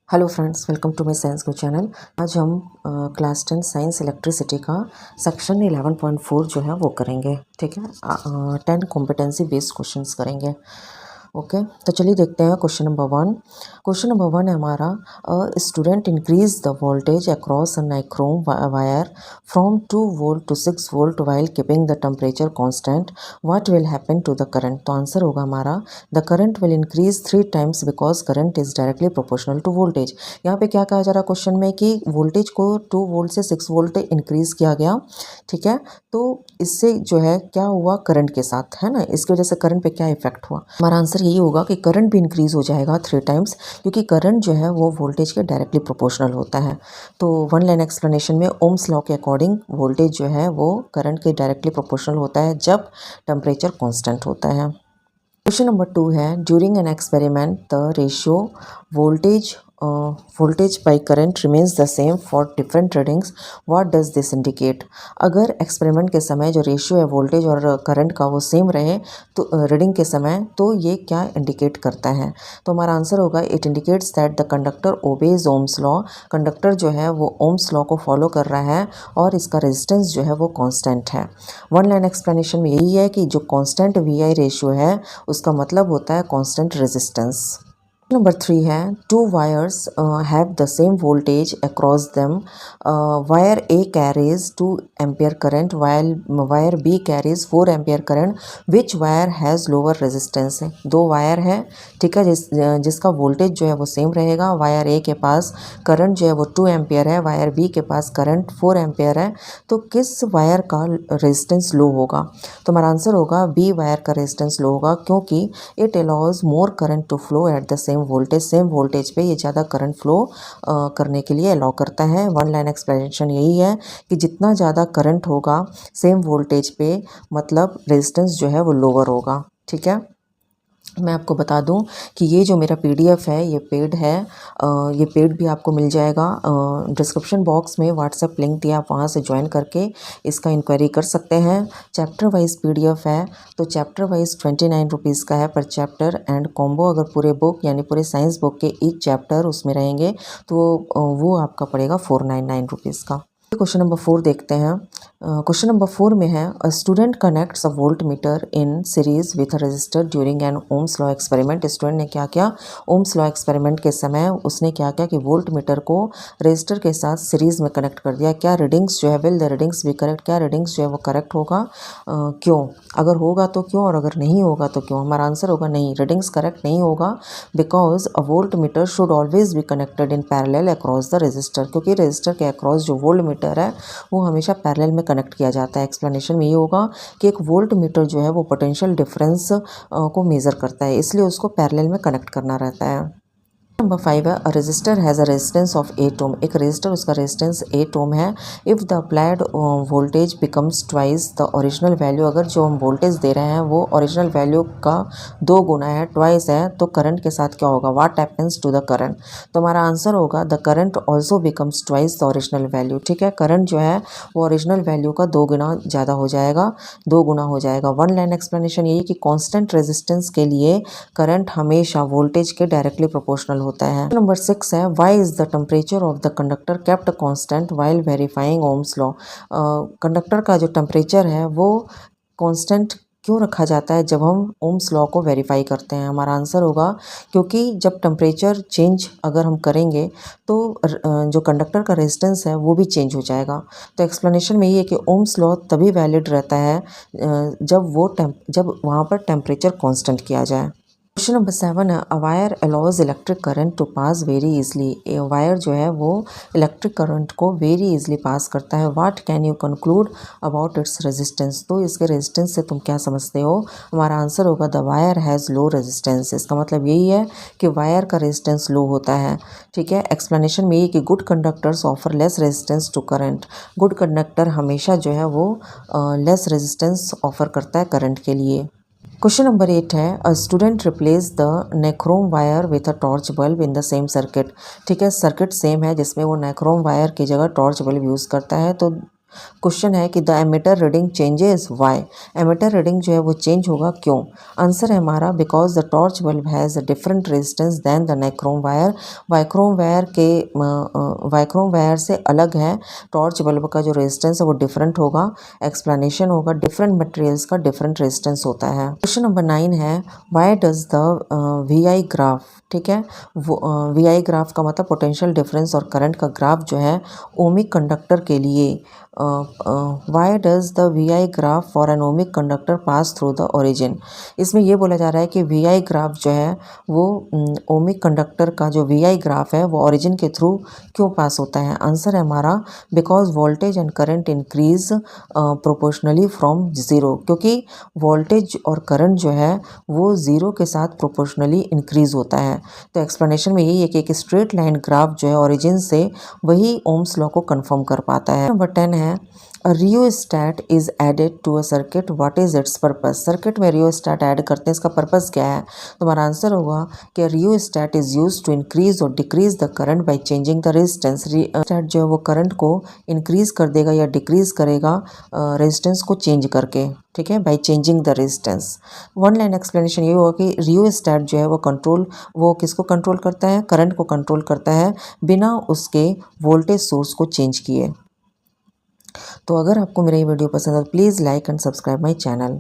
Hello friends, welcome to my science को channel. आज हम क्लास 10 साइंस इलेक्ट्रिसिटी का सेक्शन 11.4 जो है वो करेंगे। ठीक है, 10 कॉम्पिटेंसी बेस्ड क्वेश्चंस करेंगे। ओके, तो चलिए देखते हैं क्वेश्चन नंबर 1। क्वेश्चन नंबर 1 है हमारा, student increase the voltage across a nichrome wire from 2 volt to 6 volt while keeping the temperature constant, what will happen to the current. तो answer होगा हमारा, the current will increase 3 times because current is directly proportional to voltage. यहाँ पे क्या कहा जा रहा है क्वेश्चन में कि वोल्टेज को 2 वोल्ट से 6 वोल्ट इंक्रीज किया गया। ठीक है, तो इससे जो है क्या हुआ करंट के साथ, है ना, इसकी वजह से करंट पे क्या इफेक्ट हुआ। हमारा आंसर यही होगा कि करंट भी इंक्रीज हो जाएगा 3 टाइम्स, क्योंकि करंट जो है वो वोल्टेज के डायरेक्टली प्रोपोर्शनल होता है। तो वन लाइन एक्सप्लेनेशन में ओम्स लॉ के अकॉर्डिंग वोल्टेज जो है वो करंट के डायरेक्टली प्रोपोर्शनल होता है जब टेम्परेचर कांस्टेंट होता है। क्वेश्चन नंबर 2 है, during an experiment the ratio voltage by current remains the same for different readings, what does this indicate. अगर एक्सपेरिमेंट के समय जो रेशियो है वोल्टेज और करंट का वो सेम रहे तो रीडिंग के समय, तो ये क्या इंडिकेट करता है। तो हमारा आंसर होगा, it indicates that the conductor obeys Ohm's law. Conductor जो है वो ओम्स लॉ को फॉलो कर रहा है और इसका रेजिस्टेंस जो है वो कांस्टेंट है। वन लाइन एक्सप्लेनेशन में यही है कि जो कांस्टेंट वी आई रेशियो है उसका मतलब होता है कांस्टेंट रेजिस्टेंस। नंबर 3 है, two wires have the same voltage across them, wire A carries 2 ampere current while wire B carries 4 ampere current, which wire has lower resistance. है दो wire है, ठीक है, जिसका वोल्टेज जो है वो सेम रहेगा। वायर ए के पास करंट जो है वो 2 एम्पियर है, वायर बी के पास करंट 4 एम्पियर है, तो किस वायर का रेजिस्टेंस लो होगा। तो हमारा आंसर होगा बी वायर का रेजिस्टेंस लो होगा, क्योंकि it allows more current to flow at the same voltage पे ये ज़्यादा करंट फ्लो करने के लिए अलाउ करता है। वन लाइन एक्सप्लेनेशन यही है कि जितना ज़्यादा करंट होगा सेम वोल्टेज पे, मतलब रेजिस्टेंस जो है वो लोअर होगा। ठीक है, मैं आपको बता दूं कि ये जो मेरा पीडीएफ है ये पेड है, ये पेड भी आपको मिल जाएगा। डिस्क्रिप्शन बॉक्स में व्हाट्सएप लिंक दिया, आप वहाँ से ज्वाइन करके इसका इंक्वायरी कर सकते हैं। चैप्टर वाइज पीडीएफ है, तो चैप्टर वाइज 29 रुपीज़ का है पर चैप्टर, एंड कॉम्बो अगर पूरे बुक यानी पूरे साइंस बुक के ईच चैप्टर उसमें रहेंगे तो वो आपका पड़ेगा 499 रुपीज़ का। क्वेश्चन नंबर 4 देखते हैं। क्वेश्चन नंबर 4 में है, a student connects a volt meter in series with a resistor during an Ohm's law experiment. Student ने क्या किया, ओम्स लॉ एक्सपेरिमेंट के समय उसने क्या किया कि वोल्ट मीटर को रजिस्टर के साथ सीरीज में कनेक्ट कर दिया। क्या रीडिंग्स जो है, विल द रीडिंग्स भी करेक्ट, क्या रीडिंग्स जो है वो करेक्ट होगा, क्यों, अगर होगा तो क्यों और अगर नहीं होगा तो क्यों। हमारा आंसर होगा नहीं, रीडिंग्स करेक्ट नहीं होगा, because a volt meter should always be connected in parallel across the register, क्योंकि रजिस्टर के अक्रॉस जो वोल्ट मीटर है वो हमेशा पैरेलल में कनेक्ट किया जाता है। एक्सप्लेनेशन में ये होगा कि एक वोल्ट मीटर जो है वो पोटेंशियल डिफरेंस को मेज़र करता है, इसलिए उसको पैरेलल में कनेक्ट करना रहता है। नंबर 5 है, a resistor has a resistance of 8 ohm. एक रजिस्टर उसका रेजिस्टेंस 8 ओम है। If the applied voltage becomes twice the original value, अगर जो हम वोल्टेज दे रहे हैं वो ओरिजिनल वैल्यू का 2 गुना है, ट्वाइस है, तो करंट के साथ क्या होगा, what happens to the current. तो हमारा आंसर होगा the current also becomes twice the original value. ठीक है, करंट जो है वो ओरिजिनल वैल्यू का 2 गुना ज़्यादा हो जाएगा, 2 गुना हो जाएगा। वन लाइन एक्सप्लेनेशन यही कि कांस्टेंट रेजिस्टेंस के लिए करंट हमेशा वोल्टेज के डायरेक्टली प्रोपोर्शनल होता है। नंबर 6 है, why is the temperature of the conductor kept constant while verifying Ohm's law. Conductor का जो टेम्परेचर है वो कांस्टेंट क्यों रखा जाता है जब हम ओम्स लॉ को वेरीफाई करते हैं। हमारा आंसर होगा क्योंकि जब टेम्परेचर चेंज अगर हम करेंगे तो जो कंडक्टर का रेजिस्टेंस है वो भी चेंज हो जाएगा। तो एक्सप्लेनेशन में ये है कि ओम्स लॉ तभी वैलिड रहता है जब वहाँ पर टेम्परेचर कांस्टेंट किया जाए। क्वेश्चन नंबर 7 है, a wire allows electric current to pass very easily. Wire जो है वो इलेक्ट्रिक करंट को वेरी इजली पास करता है। What can you conclude about its resistance. तो इसके रेजिस्टेंस से तुम क्या समझते हो। हमारा आंसर होगा the wire has low resistance. इसका मतलब यही है कि वायर का रेजिस्टेंस लो होता है। ठीक है, एक्सप्लेनेशन में यही कि good conductors offer less resistance to current. Good conductor हमेशा जो है वो लेस रेजिस्टेंस ऑफर करता है करंट के लिए। क्वेश्चन नंबर 8 है, a student replace the nichrome wire with a torch bulb in the same circuit. ठीक है, सर्किट सेम है जिसमें वो नेक्रोम वायर की जगह टॉर्च बल्ब यूज़ करता है, तो क्वेश्चन है कि the ammeter reading changes why, ammeter reading जो है वो चेंज होगा क्यों। आंसर है हमारा because the torch bulb has a different resistance than the nichrome wire, nichrome wire से अलग है टॉर्च बल्ब का जो रेजिस्टेंस है वो डिफरेंट होगा। एक्सप्लेनेशन होगा डिफरेंट मटेरियल्स का डिफरेंट रेजिस्टेंस होता है। क्वेश्चन नंबर 9 है why does the V I graph, ठीक है, वो वी आई ग्राफ का मतलब पोटेंशियल डिफरेंस और करंट का ग्राफ जो है ओमिक कंडक्टर के लिए why does the V I graph for an ohmic conductor pass through the origin. इसमें ये बोला जा रहा है कि वी आई ग्राफ जो है वो ओमिक कंडक्टर का जो वी आई ग्राफ है वो ओरिजिन के थ्रू क्यों पास होता है। आंसर है हमारा because voltage and current increase proportionally from zero, क्योंकि वोल्टेज और करंट जो है वो ज़ीरो के साथ प्रोपोर्शनली इंक्रीज होता है। तो एक्सप्लेनेशन में यही है कि एक स्ट्रेट लाइन ग्राफ जो है ओरिजिन से वही ओम्स लॉ को कंफर्म कर पाता है। नंबर 10 है rheostat is added to a circuit, what is its purpose. Circuit में रियोस्टैट ऐड करते हैं, इसका पर्पस क्या है। तो हमारा आंसर होगा कि rheostat is use to increase और decrease the current by changing the resistance. Rheostat जो है वो करंट को इंक्रीज कर देगा या डिक्रीज करेगा रेजिस्टेंस को चेंज करके, ठीक है, bye changing the resistance. One line explanation ये होगा कि रियोस्टैट जो है वो किसको कंट्रोल करता है, करंट को कंट्रोल करता है बिना उसके वोल्टेज सोर्स को चेंज किए। तो अगर आपको मेरा ये वीडियो पसंद है तो please like and subscribe my channel.